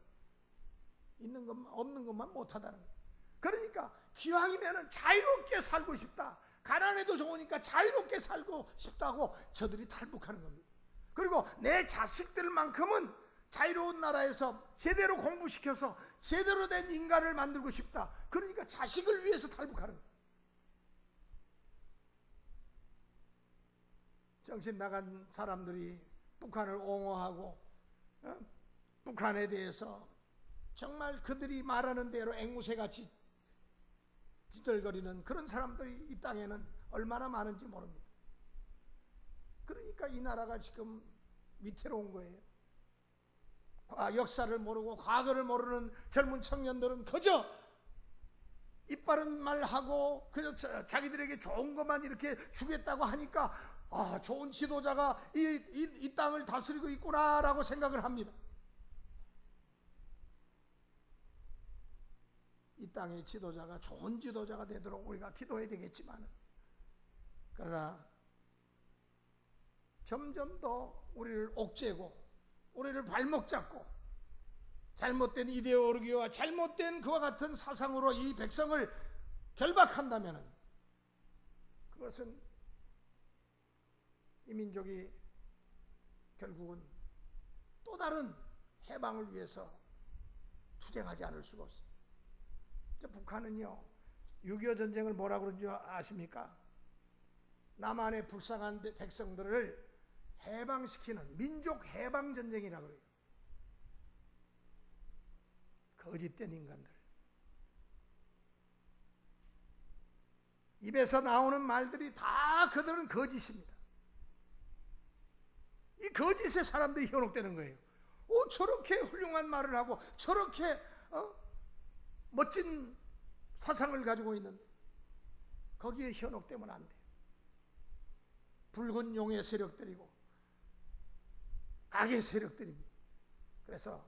있는 것만 없는 것만 못하다는 거예요. 그러니까 기왕이면은 자유롭게 살고 싶다. 가난해도 좋으니까 자유롭게 살고 싶다고 저들이 탈북하는 겁니다. 그리고 내 자식들만큼은 자유로운 나라에서 제대로 공부시켜서 제대로 된 인간을 만들고 싶다. 그러니까 자식을 위해서 탈북하는 거예요. 정신 나간 사람들이 북한을 옹호하고 북한에 대해서 정말 그들이 말하는 대로 앵무새같이 지들거리는 그런 사람들이 이 땅에는 얼마나 많은지 모릅니다. 그러니까 이 나라가 지금 위태로운 거예요. 역사를 모르고 과거를 모르는 젊은 청년들은 그저 이빠른 말하고 그저 자기들에게 좋은 것만 이렇게 주겠다고 하니까 좋은 지도자가 이 땅을 다스리고 있구나라고 생각을 합니다. 이 땅의 지도자가 좋은 지도자가 되도록 우리가 기도해야 되겠지만, 그러나 점점 더 우리를 옥죄고 우리를 발목 잡고 잘못된 이데올로기와 잘못된 그와 같은 사상으로 이 백성을 결박한다면 그것은 이 민족이 결국은 또 다른 해방을 위해서 투쟁하지 않을 수가 없어요. 북한은요 6.25 전쟁을 뭐라고 그런지 아십니까? 남한의 불쌍한 백성들을 해방시키는 민족 해방 전쟁이라고 그래요. 거짓된 인간들. 입에서 나오는 말들이 다 그들은 거짓입니다. 이 거짓에 사람들이 현혹되는 거예요. 저렇게 훌륭한 말을 하고 저렇게 멋진 사상을 가지고 있는데 거기에 현혹되면 안 돼요. 붉은 용의 세력들이고 악의 세력들입니다. 그래서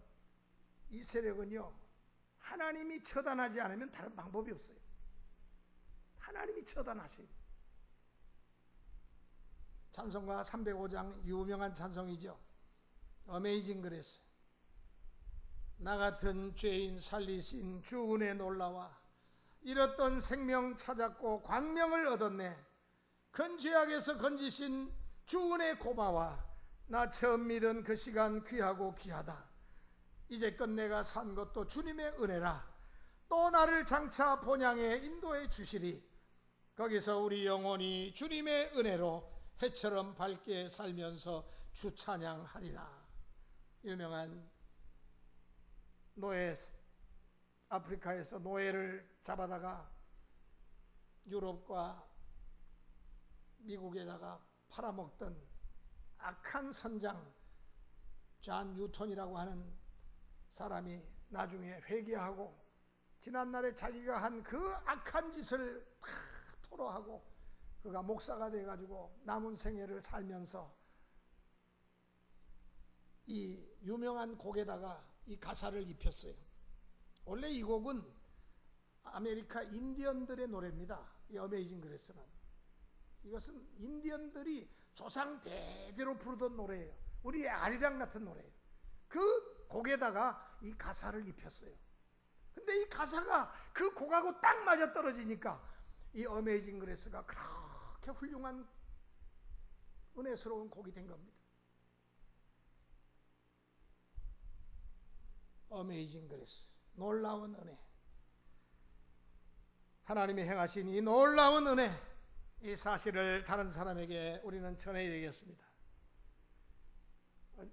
이 세력은요 하나님이 처단하지 않으면 다른 방법이 없어요. 하나님이 처단하셔야 돼요. 찬송가 305장 유명한 찬송이죠. 어메이징 그레이스. 나 같은 죄인 살리신 주 은혜 놀라와 잃었던 생명 찾았고 광명을 얻었네. 큰 죄악에서 건지신 주 은혜 고마워. 나 처음 믿은 그 시간 귀하고 귀하다. 이제껏 내가 산 것도 주님의 은혜라. 또 나를 장차 본향에 인도해 주시리. 거기서 우리 영혼이 주님의 은혜로 해처럼 밝게 살면서 주 찬양하리라. 유명한 노예, 아프리카에서 노예를 잡아다가 유럽과 미국에다가 팔아먹던 악한 선장 존 뉴턴이라고 하는 사람이 나중에 회개하고 지난날에 자기가 한 그 악한 짓을 토로하고 그가 목사가 돼가지고 남은 생애를 살면서 이 유명한 곡에다가 이 가사를 입혔어요. 원래 이 곡은 아메리카 인디언들의 노래입니다. 이 어메이징 그레이스는. 이것은 인디언들이 조상 대대로 부르던 노래예요. 우리의 아리랑 같은 노래예요. 그 곡에다가 이 가사를 입혔어요. 근데 이 가사가 그 곡하고 딱 맞아 떨어지니까 이 어메이징 그레이스가 그렇게 훌륭한 은혜스러운 곡이 된 겁니다. 어메이징 그레이스, 놀라운 은혜. 하나님이 행하신 이 놀라운 은혜, 이 사실을 다른 사람에게 우리는 전해야 되겠습니다.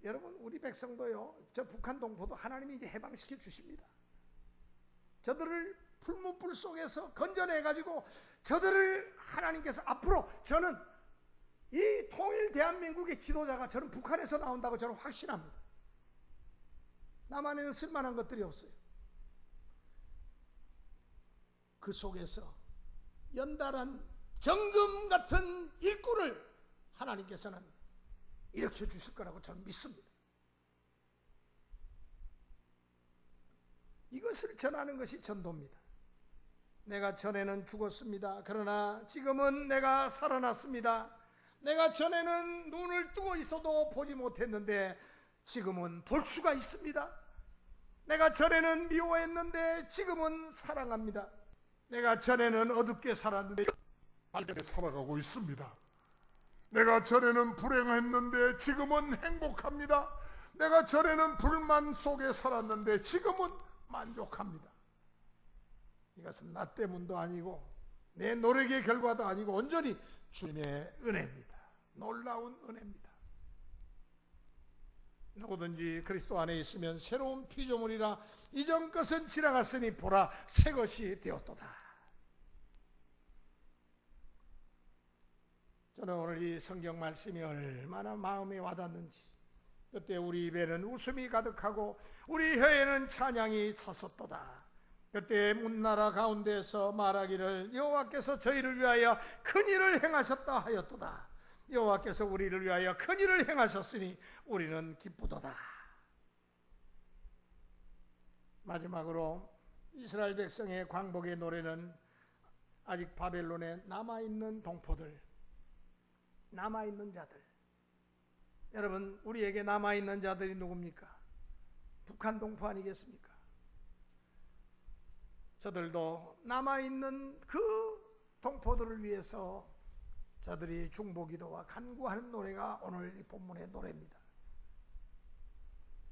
여러분, 우리 백성도요, 저 북한 동포도 하나님이 이제 해방시켜 주십니다. 저들을 풀무불 속에서 건져내가지고 저들을 하나님께서 앞으로, 저는 이 통일 대한민국의 지도자가 저는 북한에서 나온다고 저는 확신합니다. 남한에는 쓸만한 것들이 없어요. 그 속에서 연달한 정금 같은 일꾼을 하나님께서는 일으켜 주실 거라고 저는 믿습니다. 이것을 전하는 것이 전도입니다. 내가 전에는 죽었습니다. 그러나 지금은 내가 살아났습니다. 내가 전에는 눈을 뜨고 있어도 보지 못했는데 지금은 볼 수가 있습니다. 내가 전에는 미워했는데 지금은 사랑합니다. 내가 전에는 어둡게 살았는데 밝게 살아가고 있습니다. 내가 전에는 불행했는데 지금은 행복합니다. 내가 전에는 불만 속에 살았는데 지금은 만족합니다. 이것은 나 때문도 아니고 내 노력의 결과도 아니고 온전히 주님의 은혜입니다. 놀라운 은혜입니다. 누구든지 그리스도 안에 있으면 새로운 피조물이라 이전 것은 지나갔으니 보라 새 것이 되었도다. 저는 오늘 이 성경 말씀이 얼마나 마음에 와닿는지, 그때 우리 입에는 웃음이 가득하고 우리 혀에는 찬양이 찼었도다. 그때 문나라 가운데서 말하기를 여호와께서 저희를 위하여 큰 일을 행하셨다 하였도다. 여호와께서 우리를 위하여 큰 일을 행하셨으니 우리는 기쁘도다. 마지막으로 이스라엘 백성의 광복의 노래는 아직 바벨론에 남아있는 동포들, 남아있는 자들. 여러분, 우리에게 남아있는 자들이 누굽니까? 북한 동포 아니겠습니까? 저들도 남아있는 그 동포들을 위해서 저들이 중보기도와 간구하는 노래가 오늘 이 본문의 노래입니다.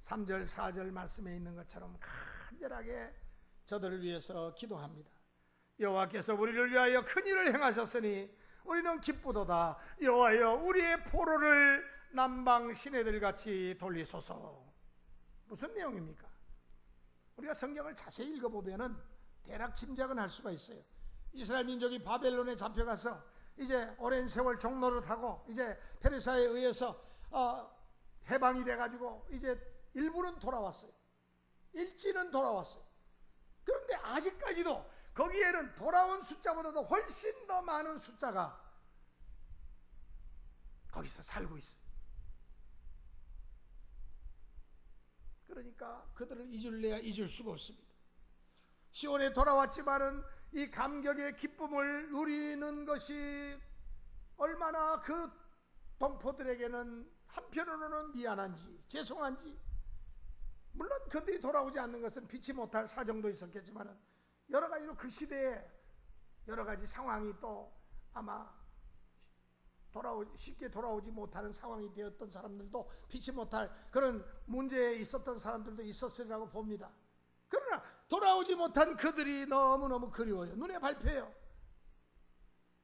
3절 4절 말씀에 있는 것처럼 간절하게 저들을 위해서 기도합니다. 여호와께서 우리를 위하여 큰 일을 행하셨으니 우리는 기쁘도다. 여호와여 우리의 포로를 남방 시내들같이 돌리소서. 무슨 내용입니까? 우리가 성경을 자세히 읽어보면 대략 짐작은 할 수가 있어요. 이스라엘 민족이 바벨론에 잡혀가서 이제 오랜 세월 종로를 타고 이제 페르시아에 의해서 해방이 돼가지고 이제 일부는 돌아왔어요. 일지는 돌아왔어요. 그런데 아직까지도 거기에는 돌아온 숫자보다도 훨씬 더 많은 숫자가 거기서 살고 있어요. 그러니까 그들을 잊을래야 잊을 수가 없습니다. 시온에 돌아왔지만은 이 감격의 기쁨을 누리는 것이 얼마나 그 동포들에게는 한편으로는 미안한지 죄송한지, 물론 그들이 돌아오지 않는 것은 피치 못할 사정도 있었겠지만 여러 가지로 그 시대에 여러 가지 상황이 또 아마 쉽게 돌아오지 못하는 상황이 되었던 사람들도 피치 못할 그런 문제에 있었던 사람들도 있었으리라고 봅니다. 그러나 돌아오지 못한 그들이 너무너무 그리워요. 눈에 밟혀요.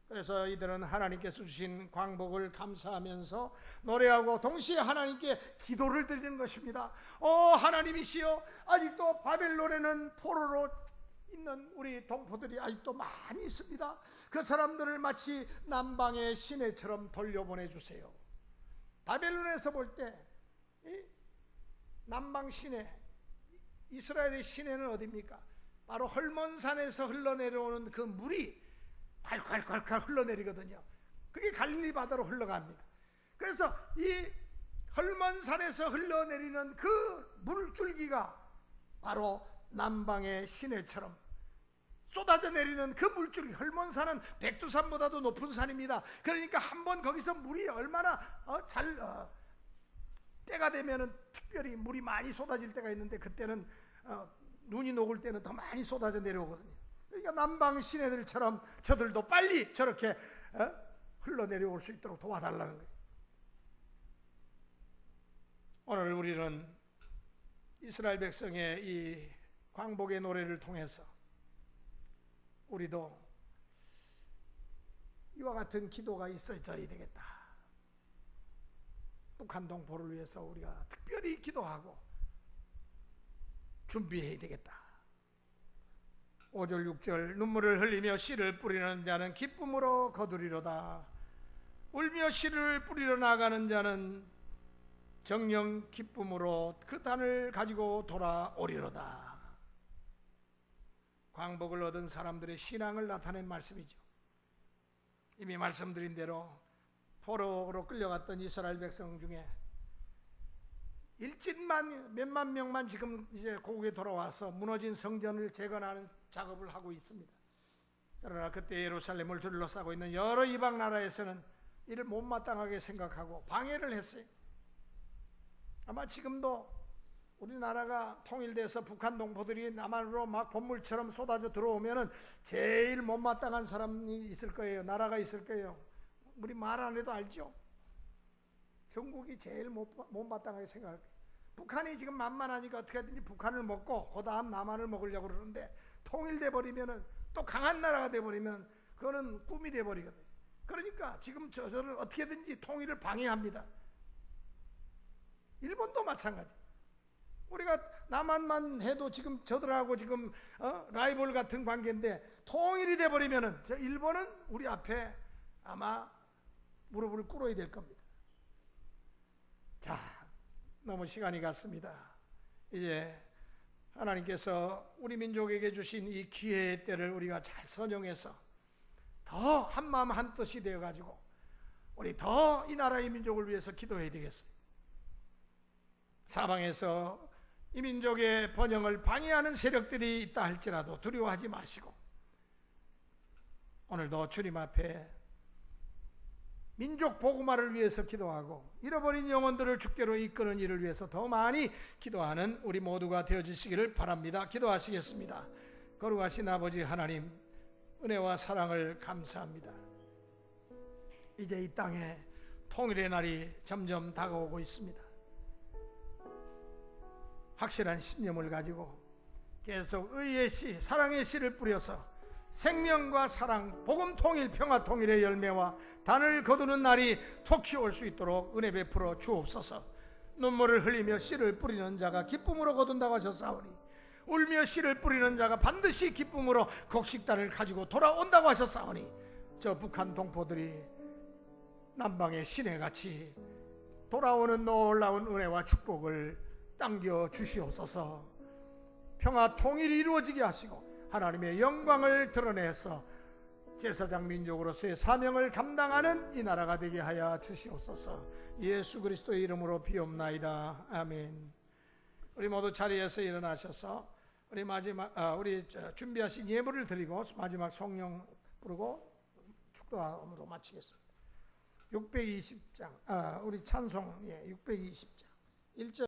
그래서 이들은 하나님께서 주신 광복을 감사하면서 노래하고 동시에 하나님께 기도를 드리는 것입니다. 하나님이시여, 아직도 바벨론에는 포로로 있는 우리 동포들이 아직도 많이 있습니다. 그 사람들을 마치 남방의 시내처럼 돌려보내 주세요. 바벨론에서 볼 때 남방 시내, 이스라엘의 시내는 어디입니까? 바로 헐몬산에서 흘러내려오는 그 물이 콸콸콸콸 흘러내리거든요. 그게 갈릴리 바다로 흘러갑니다. 그래서 이 헐몬산에서 흘러내리는 그 물줄기가 바로 남방의 시내처럼 쏟아져 내리는 그 물줄기. 헐몬산은 백두산보다도 높은 산입니다. 그러니까 한번 거기서 물이 얼마나 때가 되면은 특별히 물이 많이 쏟아질 때가 있는데 그때는 눈이 녹을 때는 더 많이 쏟아져 내려오거든요. 그러니까 남방 시내들처럼 저들도 빨리 저렇게 흘러내려올 수 있도록 도와달라는 거예요. 오늘 우리는 이스라엘 백성의 이 광복의 노래를 통해서 우리도 이와 같은 기도가 있어져야 되겠다. 북한 동포를 위해서 우리가 특별히 기도하고 준비해야 되겠다. 5절 6절 눈물을 흘리며 씨를 뿌리는 자는 기쁨으로 거두리로다. 울며 씨를 뿌리러 나가는 자는 정령 기쁨으로 그 단을 가지고 돌아오리로다. 광복을 얻은 사람들의 신앙을 나타낸 말씀이죠. 이미 말씀드린 대로 포로로 끌려갔던 이스라엘 백성 중에 일진만 몇만 명만 지금 이제 고국에 돌아와서 무너진 성전을 재건하는 작업을 하고 있습니다. 그러나 그때 예루살렘을 둘러싸고 있는 여러 이방 나라에서는 이를 못마땅하게 생각하고 방해를 했어요. 아마 지금도 우리나라가 통일돼서 북한 동포들이 남한으로 막 본물처럼 쏟아져 들어오면은 제일 못마땅한 사람이 있을 거예요. 나라가 있을 거예요. 우리 말 안 해도 알죠? 중국이 제일 못마땅하게 생각할 거예요. 북한이 지금 만만하니까 어떻게든지 북한을 먹고 그 다음 남한을 먹으려고 그러는데 통일돼 버리면은 또 강한 나라가 돼 버리면 그거는 꿈이 돼 버리거든요. 그러니까 지금 저를 어떻게든지 통일을 방해합니다. 일본도 마찬가지. 우리가 남한만 해도 지금 저들하고 지금 라이벌 같은 관계인데 통일이 돼 버리면은 저 일본은 우리 앞에 아마 무릎을 꿇어야 될 겁니다. 자, 너무 시간이 갔습니다. 이제 하나님께서 우리 민족에게 주신 이 기회의 때를 우리가 잘 선용해서 더 한마음 한뜻이 되어가지고 우리 더 이 나라의 민족을 위해서 기도해야 되겠어요. 사방에서 이 민족의 번영을 방해하는 세력들이 있다 할지라도 두려워하지 마시고 오늘도 주님 앞에 민족 복음화를 위해서 기도하고 잃어버린 영혼들을 주께로 이끄는 일을 위해서 더 많이 기도하는 우리 모두가 되어주시기를 바랍니다. 기도하시겠습니다. 거룩하신 아버지 하나님, 은혜와 사랑을 감사합니다. 이제 이 땅에 통일의 날이 점점 다가오고 있습니다. 확실한 신념을 가지고 계속 의의 씨, 사랑의 씨를 뿌려서 생명과 사랑, 복음 통일, 평화 통일의 열매와 단을 거두는 날이 속히 올 수 있도록 은혜 베풀어 주옵소서. 눈물을 흘리며 씨를 뿌리는 자가 기쁨으로 거둔다고 하셨사오니 울며 씨를 뿌리는 자가 반드시 기쁨으로 곡식단을 가지고 돌아온다고 하셨사오니 저 북한 동포들이 남방의 시내같이 돌아오는 놀라운 은혜와 축복을 당겨 주시옵소서. 평화 통일이 이루어지게 하시고 하나님의 영광을 드러내서 제사장 민족으로서의 사명을 감당하는 이 나라가 되게 하여 주시옵소서. 예수 그리스도의 이름으로 비옵나이다. 아멘. 우리 모두 자리에서 일어나셔서 우리 준비하신 예물을 드리고 마지막 성령 부르고 축도함으로 마치겠습니다. 620장 우리 찬송 620장 1절